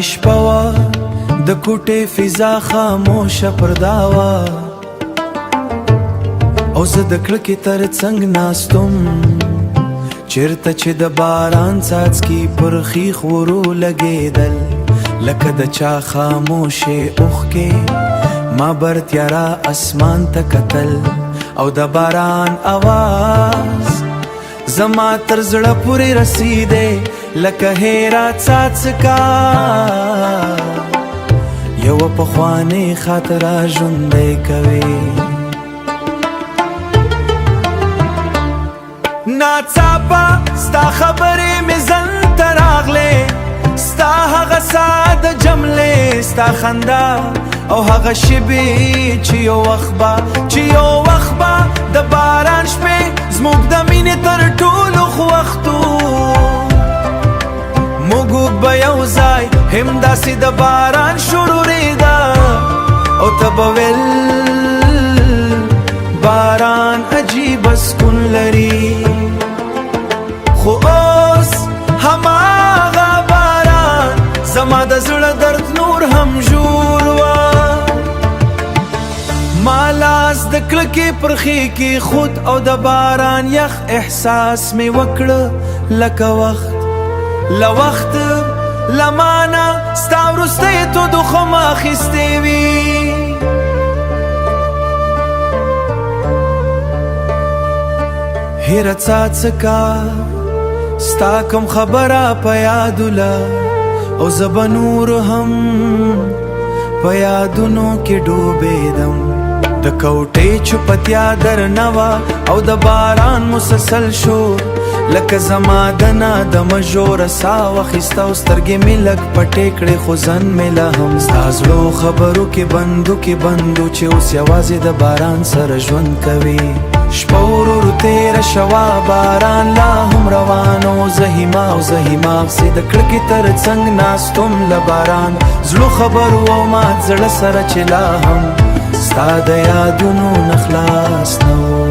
شپه وه د کوټې فضا خاموشه پرده وه او زه د کړکۍ تر څنګ ناستم چېرته چې د باران څاڅکي پر ښیښ ورو لګېدل لکه د چا خاموشې اوښکې ما برتیاره اسمان ته کتل او د باران اواز زما تر زړه پورې رسیدی لکه هیرا څاڅکا یوه پخوانۍ خاطره ژوندی کوي ناڅاپه ستا خبرې مې ځن ته راغلې ستا هغه ساده جملې ستا خندا او هغه شیبې چې یو وخت به د باران شپې زموږ د مینې تر ټولو خوښتو موږ به یو ځای همداسې د باران شروریده او ته به ویل باران عجیبه سکون لري خو اوس هماغه باران زما د زړه درد نور هم ژور وه ما لاس د کړکۍ پر ښې کېښود او د باران یخ احساس مې وکړه لکه له وخت له مانه ستا وروستی تودو خم اخیستې وي هیره څاڅکه ستا کوم خبره په یادوله او زه به نور هم په یادونو کې ډوبېدم د کوټې چوپتیا درنه وه او د باران مسلسل شور لکه زما دنه د مژوره ساه واخیسته او سترګې مې لږ پټې کړې خو ځان مې لا هم ستا زړو خبرو کې بندو چې اوس یوازې د باران سره ژوند کوي شپه ورو تېره شوه باران لا هم روان و زه هیماغسې د کړکۍ تر څنګ ناستم له باران زړو خبرو او مات زړه سره چې لا هم ستا د یادونو نه خلاص نه و